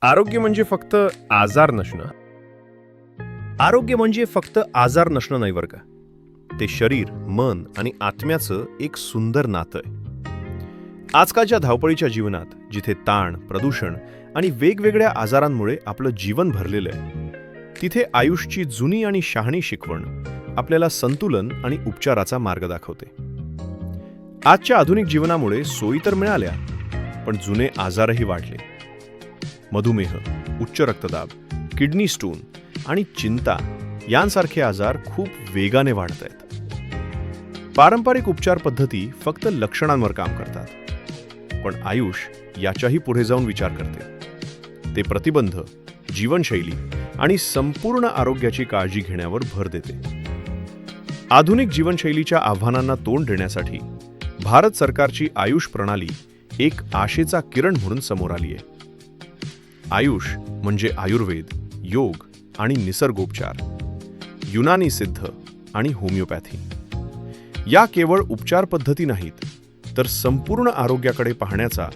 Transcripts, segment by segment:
आरोग्य म्हणजे फक्त आजार नसणं. आरोग्य म्हणजे फक्त आजार नसणं नाही बरं का. ते शरीर, मन आणि आत्म्याचं एक सुंदर नातं आहे. आजकालच्या धावपळीच्या जीवनात जिथे ताण, प्रदूषण आणि वेगवेगळ्या आजारांमुळे आपलं जीवन भरलेलं आहे, तिथे आयुषची जुनी आणि शहाणी शिकवण आपल्याला संतुलन आणि उपचाराचा मार्ग दाखवते. आजच्या आधुनिक जीवनामुळे सोयी तर मिळाल्या, पण जुने आजारही वाढले. मधुमेह, उच्च रक्तदाब, किडनी स्टोन आणि चिंता यांसारखे आजार खूप वेगाने वाढत आहेत. पारंपरिक उपचार पद्धती फक्त लक्षणांवर काम करतात, पण आयुष याच्याही पुढे जाऊन विचार करते. ते प्रतिबंध, जीवनशैली आणि संपूर्ण आरोग्याची काळजी घेण्यावर भर देते. आधुनिक जीवनशैलीच्या आव्हानांना तोंड देण्यासाठी भारत सरकारची आयुष प्रणाली एक आशेचा किरण म्हणून समोर आली आहे. आयुष म्हणजे आयुर्वेद, योग आणि निसर्गोपचार, युनानी सिद्ध आणि होमिओपॅथी. या केवळ उपचार पद्धती नाहीत, तर संपूर्ण आरोग्याकडे पाहण्याचा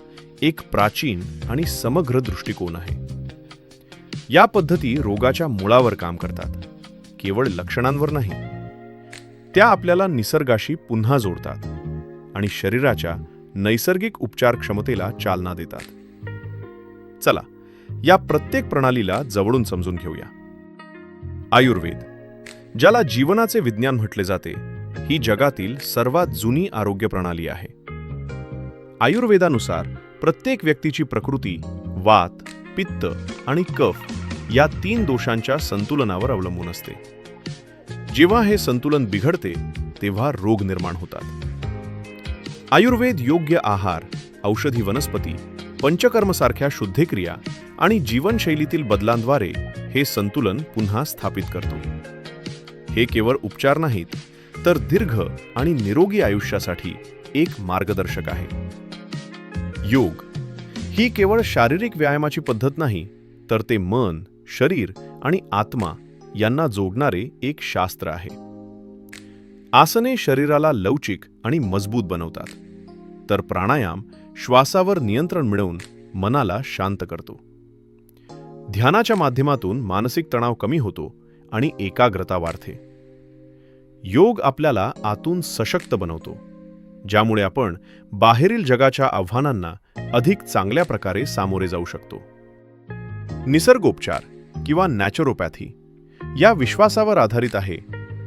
एक प्राचीन आणि समग्र दृष्टिकोन आहे. या पद्धती रोगाच्या मुळावर काम करतात, केवळ लक्षणांवर नाही. त्या आपल्याला निसर्गाशी पुन्हा जोडतात आणि शरीराच्या नैसर्गिक उपचार क्षमतेला चालना देतात. चला, या प्रत्येक प्रणालीला जवळून समजून घेऊया. आयुर्वेद, ज्याला जीवनाचे विज्ञान म्हटले जाते, ही जगातील सर्वात जुनी आरोग्य प्रणाली आहे. आयुर्वेदानुसार प्रत्येक व्यक्तीची प्रकृती वात, पित्त आणि कफ या 3 दोषांच्या संतुलनावर अवलंबून असते. जेव्हा हे संतुलन बिघडते, तेव्हा रोग निर्माण होतात. आयुर्वेद योग्य आहार, औषधी वनस्पती, पंचकर्म सारख्या शुद्धीक्रिया आणि जीवनशैलीतील बदलांद्वारे हे संतुलन पुन्हा स्थापित करतो. हे केवळ उपचार नाहीत, तर दीर्घ आणि निरोगी आयुष्यासाठी एक मार्गदर्शक आहे. योग ही केवळ शारीरिक व्यायामाची पद्धत नाही, तर ते मन, शरीर आणि आत्मा यांना जोडणारे एक शास्त्र आहे. आसने शरीराला लवचिक आणि मजबूत बनवतात, तर प्राणायाम श्वासावर नियंत्रण मिळवून मनाला शांत करतो. ध्यानाच्या माध्यमातून मानसिक तणाव कमी होतो आणि एकाग्रता वाढते. योग आपल्याला आतून सशक्त बनवतो, ज्यामुळे आपण बाहेरील जगाच्या आव्हानांना अधिक चांगल्या प्रकारे सामोरे जाऊ शकतो. निसर्गोपचार किंवा नॅचरोपॅथी या विश्वासावर आधारित आहे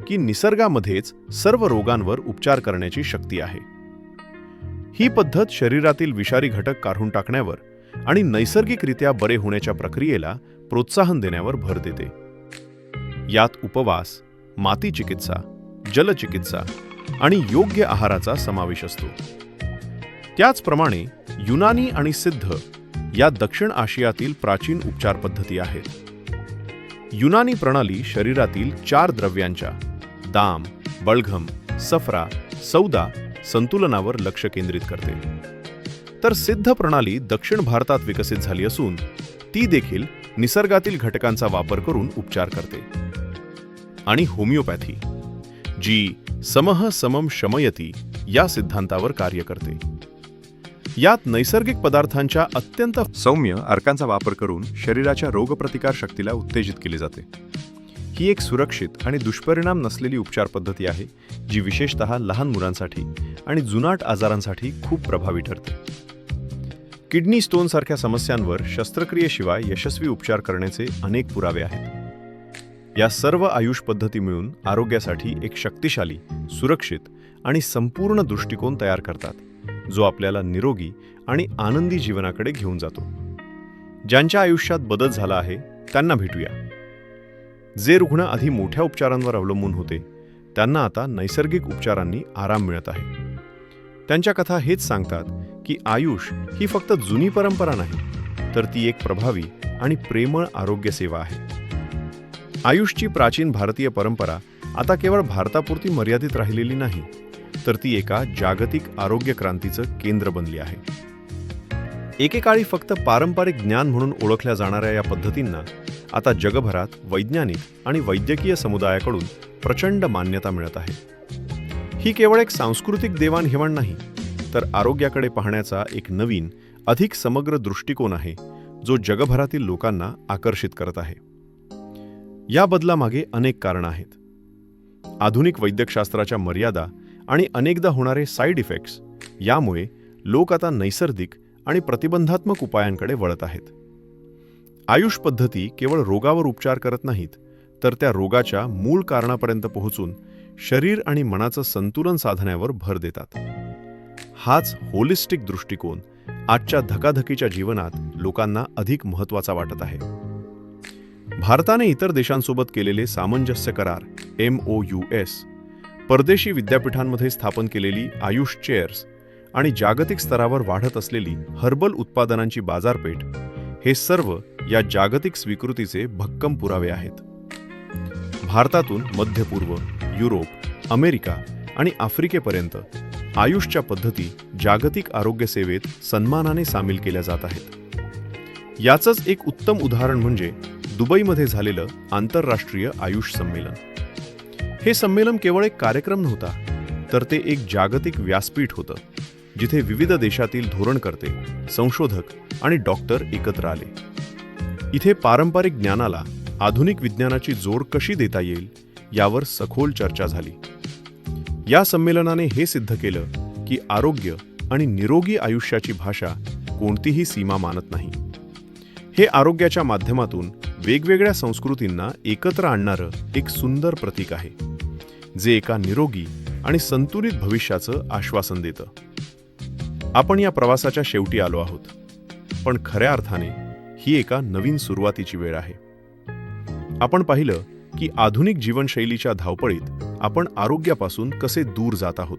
की निसर्गामध्येच सर्व रोगांवर उपचार करण्याची शक्ती आहे. ही पद्धत शरीरातील विषारी घटक काढून टाकण्यावर आणि नैसर्गिकरित्या बरे होण्याच्या प्रक्रियेला प्रोत्साहन देण्यावर भर देते. यात उपवास, माती चिकित्सा, जलचिकित्सा आणि योग्य आहाराचा समावेश असतो. त्याचप्रमाणे युनानी आणि सिद्ध या दक्षिण आशियातील प्राचीन उपचार पद्धती आहेत. युनानी प्रणाली शरीरातील 4 द्रव्यांच्या दाम, बळघम, सफरा, सौदा संतुलनावर लक्ष केंद्रित करते. तर सिद्ध प्रणाली दक्षिण भारतात विकसित झाली असून ती देखील निसर्गातील घटकांचा वापर करून उपचार करते. आणि होमिओपॅथी, जी समः समम शमयती या सिद्धांतावर कार्य करते. यात नैसर्गिक पदार्थांच्या अत्यंत सौम्य अर्कांचा वापर करून शरीराच्या रोगप्रतिकार शक्तीला उत्तेजित केले जाते. ही एक सुरक्षित आणि दुष्परिणाम नसलेली उपचार पद्धती आहे, जी विशेषतः लहान मुलांसाठी आणि जुनाट आजारांसाठी खूप प्रभावी ठरते. किडनी स्टोन सारख्या समस्यांवर शस्त्रक्रियेशिवाय यशस्वी उपचार करण्याचे अनेक पुरावे आहेत. या सर्व आयुष पद्धती मिळून आरोग्यासाठी एक शक्तिशाली, सुरक्षित आणि संपूर्ण दृष्टिकोन तयार करतात, जो आपल्याला निरोगी आणि आनंदी जीवनाकडे घेऊन जातो. ज्यांच्या आयुष्यात बदल झाला आहे त्यांना भेटूया. जे रुग्ण आधी मोठ्या उपचारांवर अवलंबून होते, त्यांना आता नैसर्गिक उपचारांनी आराम मिळत आहे. त्यांच्या कथा हेच सांगतात की आयुष ही फक्त जुनी परंपरा नाही, तर ती एक प्रभावी आणि प्रेमळ आरोग्य सेवा आहे. आयुषची प्राचीन भारतीय परंपरा आता केवळ भारतापुरती मर्यादित राहिलेली नाही, तर ती एका जागतिक आरोग्य क्रांतीचं केंद्र बनली आहे. एकेकाळी फक्त पारंपरिक ज्ञान म्हणून ओळखल्या जाणाऱ्या या पद्धतींना आता जगभरात वैज्ञानिक आणि वैद्यकीय समुदायाकडून प्रचंड मान्यता मिळत आहे. ही केवळ एक सांस्कृतिक देवाणघेवाण नाही, तर आरोग्याकडे पाहण्याचा एक नवीन, अधिक समग्र दृष्टिकोन आहे, जो जगभरातील लोकांना आकर्षित करत आहे. या बदलामागे अनेक कारणं आहेत. आधुनिक वैद्यकशास्त्राच्या मर्यादा आणि अनेकदा होणारे साईड इफेक्ट्स यामुळे लोक आता नैसर्गिक आणि प्रतिबंधात्मक उपायांकडे वळत आहेत. आयुष पद्धती केवळ रोगावर उपचार करत नाहीत, तर त्या रोगाच्या मूळ कारणापर्यंत पोहोचून शरीर आणि मनाचं संतुलन साधण्यावर भर देतात. हाच होलिस्टिक दृष्टिकोन आजच्या धकाधकीच्या जीवनात लोकांना अधिक महत्त्वाचा वाटत आहे. भारताने इतर देशांसोबत केलेले सामंजस्य करार MOUs, परदेशी विद्यापीठांमध्ये स्थापन केलेली आयुष चेअर्स आणि जागतिक स्तरावर वाढत असलेली हर्बल उत्पादनांची बाजारपेठ हे सर्व या जागतिक स्वीकृतीचे भक्कम पुरावे आहेत. भारतातून मध्य पूर्व, युरोप, अमेरिका आणि आफ्रिकेपर्यंत आयुषच्या पद्धती जागतिक आरोग्य सेवेत सन्मानाने सामील केल्या जात आहेत. याचंच एक उत्तम उदाहरण म्हणजे दुबईमध्ये झालेलं आंतरराष्ट्रीय आयुष संमेलन. हे संमेलन केवळ एक कार्यक्रम नव्हता, तर ते एक जागतिक व्यासपीठ होतं, जिथे विविध देशातील धोरणकर्ते, संशोधक आणि डॉक्टर एकत्र आले. इथे पारंपरिक ज्ञानाला आधुनिक विज्ञानाची जोड कशी देता येईल यावर सखोल चर्चा झाली. या संमेलनाने हे सिद्ध केलं की आरोग्य आणि निरोगी आयुष्याची भाषा कोणतीही सीमा मानत नाही. हे आरोग्याच्या माध्यमातून वेगवेगळ्या संस्कृतींना एकत्र आणणारं एक सुंदर प्रतीक आहे, जे एका निरोगी आणि संतुलित भविष्याचं आश्वासन देतं. आपण या प्रवासाच्या शेवटी आलो आहोत, पण खऱ्या अर्थाने ही एका नवीन सुरुवातीची वेळ आहे. आपण पाहिलं की आधुनिक जीवनशैलीच्या धावपळीत आपण आरोग्यापासून कसे दूर जात आहोत.